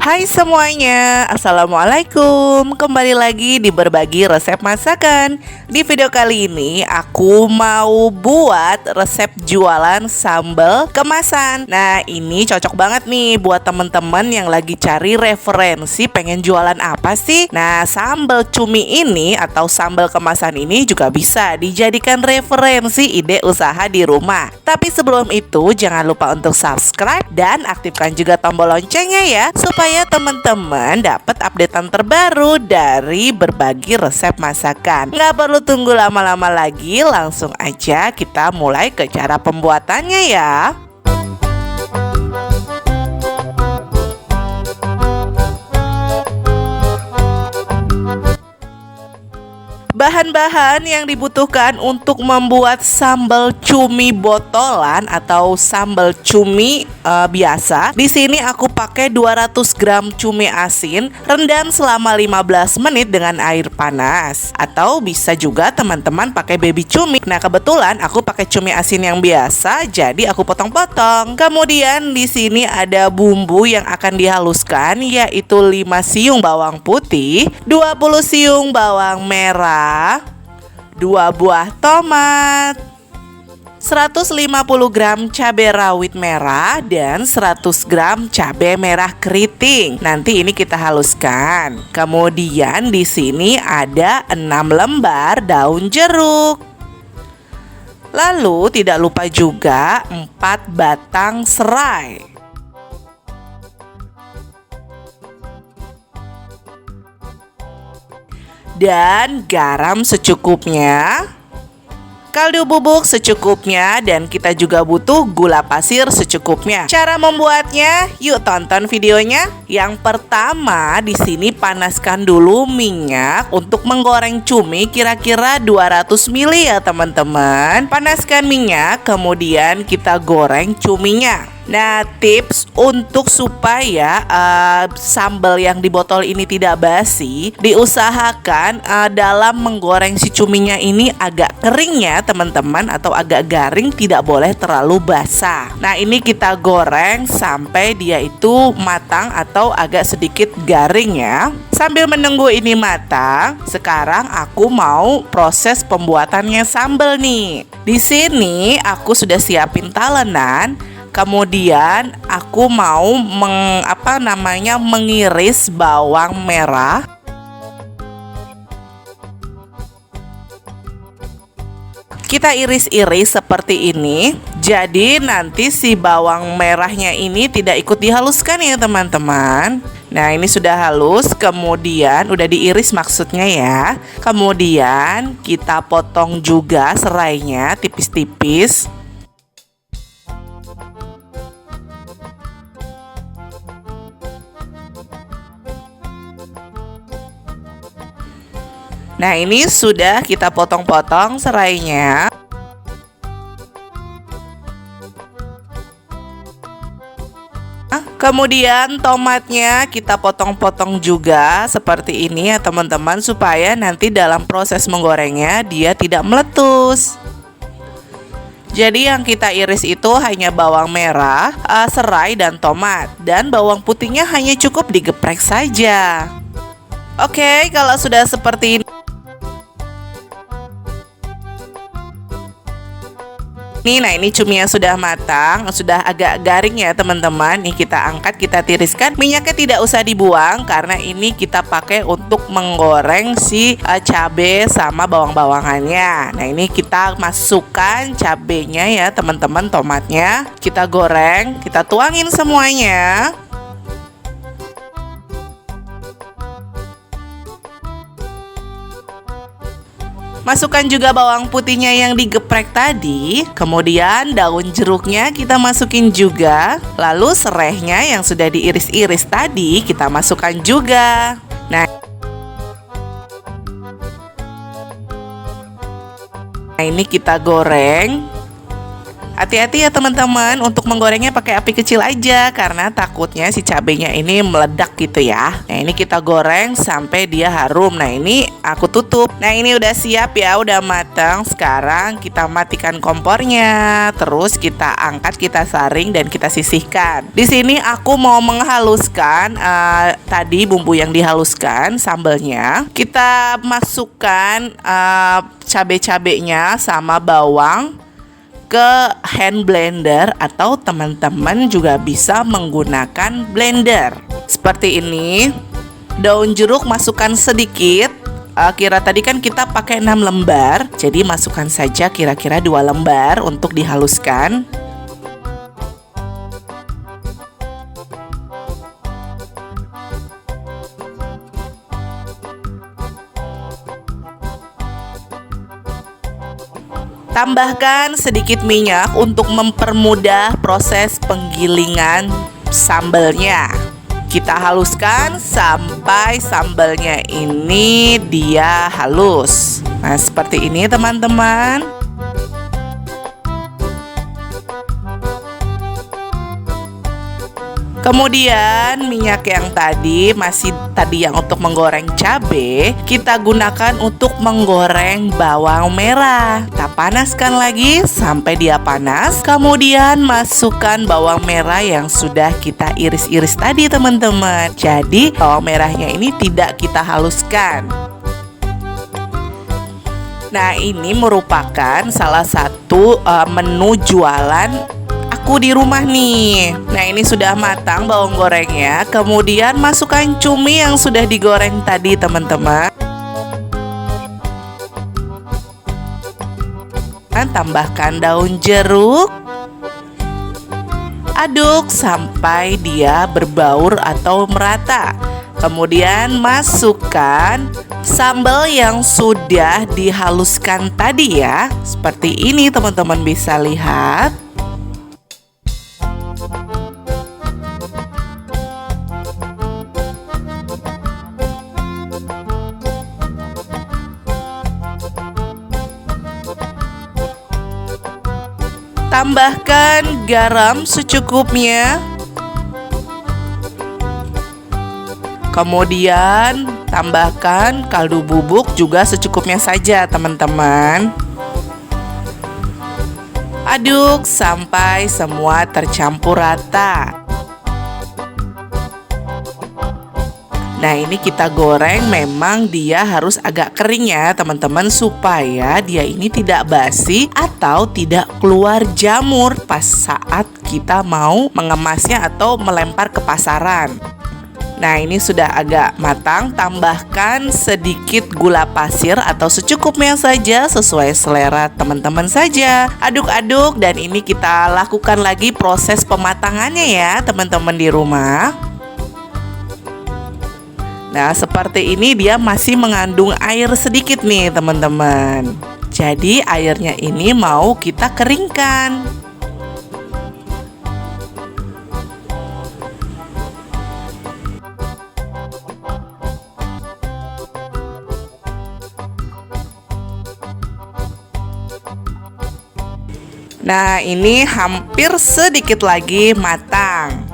Hai semuanya, Assalamualaikum. Kembali lagi di berbagi resep masakan. Di video kali ini aku mau buat resep jualan sambal kemasan. Nah, ini cocok banget nih buat temen-temen yang lagi cari referensi pengen jualan apa sih. Nah, sambal cumi ini atau sambal kemasan ini juga bisa dijadikan referensi ide usaha di rumah. Tapi sebelum itu jangan lupa untuk subscribe dan aktifkan juga tombol loncengnya ya, supaya teman-teman dapat updatean terbaru dari berbagi resep masakan. Nggak perlu tunggu lama-lama lagi, langsung aja kita mulai ke cara pembuatannya ya. Bahan-bahan yang dibutuhkan untuk membuat sambal cumi botolan atau sambal cumi biasa. Di sini aku pakai 200 gram cumi asin, rendam selama 15 menit dengan air panas. Atau bisa juga teman-teman pakai baby cumi. Nah, kebetulan aku pakai cumi asin yang biasa, jadi aku potong-potong. Kemudian di sini ada bumbu yang akan dihaluskan, yaitu 5 siung bawang putih, 20 siung bawang merah, 2 buah tomat, 150 gram cabai rawit merah, dan 100 gram cabai merah keriting. Nanti ini kita haluskan. Kemudian di sini ada 6 lembar daun jeruk. Lalu tidak lupa juga 4 batang serai. Dan garam secukupnya, kaldu bubuk secukupnya, dan kita juga butuh gula pasir secukupnya. Cara membuatnya, yuk tonton videonya. Yang pertama, di sini panaskan dulu minyak untuk menggoreng cumi kira-kira 200 ml ya teman-teman. Panaskan minyak, kemudian kita goreng cuminya. Nah, tips untuk supaya sambal yang di botol ini tidak basi, diusahakan dalam menggoreng si cuminya ini agak kering ya teman-teman, atau agak garing, tidak boleh terlalu basah. Nah, ini kita goreng sampai dia itu matang atau agak sedikit garing ya. Sambil menunggu ini matang, sekarang aku mau proses pembuatannya sambal nih. Di sini aku sudah siapin talenan. Kemudian aku mau mengiris bawang merah. Kita iris-iris seperti ini. Jadi nanti si bawang merahnya ini tidak ikut dihaluskan ya teman-teman. Nah, ini sudah halus, kemudian udah diiris maksudnya ya. Kemudian kita potong juga serainya tipis-tipis. Nah, ini sudah kita potong-potong serainya. Kemudian tomatnya kita potong-potong juga seperti ini ya teman-teman, supaya nanti dalam proses menggorengnya dia tidak meletus. Jadi yang kita iris itu hanya bawang merah, serai, dan tomat. Dan bawang putihnya hanya cukup digeprek saja. Oke, kalau sudah seperti ini, nah ini cuminya sudah matang, sudah agak garing ya teman-teman. Nih kita angkat, kita tiriskan. Minyaknya tidak usah dibuang karena ini kita pakai untuk menggoreng si cabai sama bawang-bawangannya. Nah, ini kita masukkan cabenya ya teman-teman, tomatnya. Kita goreng, kita tuangin semuanya. Masukkan juga bawang putihnya yang digeprek tadi. Kemudian daun jeruknya kita masukin juga. Lalu serehnya yang sudah diiris-iris tadi kita masukkan juga. Nah, ini kita goreng. Hati-hati ya teman-teman untuk menggorengnya pakai api kecil aja karena takutnya si cabenya ini meledak gitu ya. Nah ini kita goreng sampai dia harum. Nah ini aku tutup. Nah ini udah siap ya, udah matang. Sekarang kita matikan kompornya. Terus kita angkat, kita saring dan kita sisihkan. Di sini aku mau menghaluskan tadi bumbu yang dihaluskan sambalnya. Kita masukkan cabai-cabainya sama bawang ke hand blender atau teman-teman juga bisa menggunakan blender. Seperti ini. Daun jeruk masukkan sedikit. Kira tadi kan kita pakai 6 lembar, jadi masukkan saja kira-kira 2 lembar untuk dihaluskan. Tambahkan sedikit minyak untuk mempermudah proses penggilingan sambalnya. Kita haluskan sampai sambalnya ini dia halus. Nah, seperti ini teman-teman. Kemudian minyak yang tadi yang untuk menggoreng cabai, kita gunakan untuk menggoreng bawang merah. Kita panaskan lagi sampai dia panas. Kemudian masukkan bawang merah yang sudah kita iris-iris tadi teman-teman. Jadi bawang merahnya ini tidak kita haluskan. Nah ini merupakan salah satu menu jualan aku di rumah nih. Nah ini sudah matang bawang gorengnya. Kemudian masukkan cumi yang sudah digoreng tadi teman-teman. Tambahkan daun jeruk. Aduk sampai dia berbaur atau merata. Kemudian masukkan sambal yang sudah dihaluskan tadi ya. Seperti ini teman-teman bisa lihat. Tambahkan garam secukupnya. Kemudian tambahkan kaldu bubuk juga secukupnya saja teman-teman. Aduk sampai semua tercampur rata. Nah ini kita goreng memang dia harus agak kering ya teman-teman, supaya dia ini tidak basi atau tidak keluar jamur pas saat kita mau mengemasnya atau melempar ke pasaran. Nah ini sudah agak matang, tambahkan sedikit gula pasir atau secukupnya saja sesuai selera teman-teman saja. Aduk-aduk dan ini kita lakukan lagi proses pematangannya ya teman-teman di rumah. Nah seperti ini dia masih mengandung air sedikit nih teman-teman. Jadi airnya ini mau kita keringkan. Nah ini hampir sedikit lagi matang.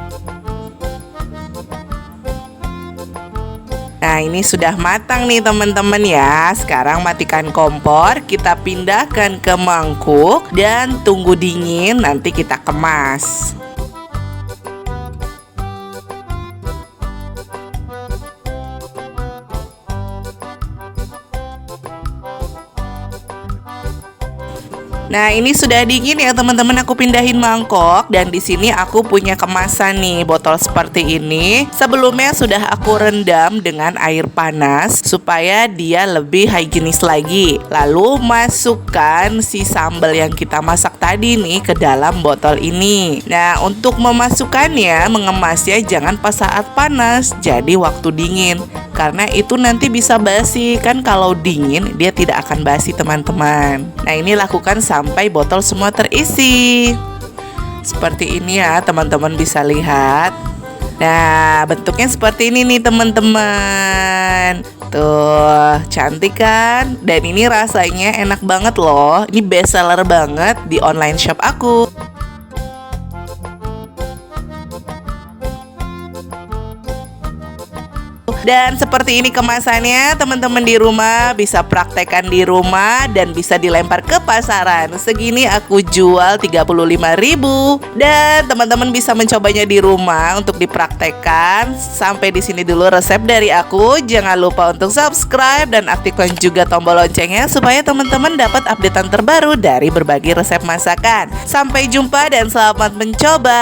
Nah ini sudah matang nih teman-teman ya. Sekarang matikan kompor, kita pindahkan ke mangkuk dan tunggu dingin, nanti kita kemas. Nah ini sudah dingin ya teman-teman, aku pindahin mangkok dan di sini aku punya kemasan nih, botol seperti ini. Sebelumnya sudah aku rendam dengan air panas supaya dia lebih higienis lagi. Lalu masukkan si sambal yang kita masak tadi nih ke dalam botol ini. Nah untuk memasukkannya, mengemasnya jangan pas saat panas, jadi waktu dingin. Karena itu nanti bisa basi, kan kalau dingin dia tidak akan basi teman-teman. Nah ini lakukan sampai botol semua terisi. Seperti ini ya teman-teman bisa lihat. Nah bentuknya seperti ini nih teman-teman. Tuh cantik kan? Dan ini rasanya enak banget loh. Ini best seller banget di online shop aku. Dan seperti ini kemasannya, teman-teman di rumah bisa praktekkan di rumah dan bisa dilempar ke pasaran. Segini aku jual 35.000. Dan teman-teman bisa mencobanya di rumah untuk dipraktekkan. Sampai di sini dulu resep dari aku. Jangan lupa untuk subscribe dan aktifkan juga tombol loncengnya supaya teman-teman dapat updatean terbaru dari berbagai resep masakan. Sampai jumpa dan selamat mencoba.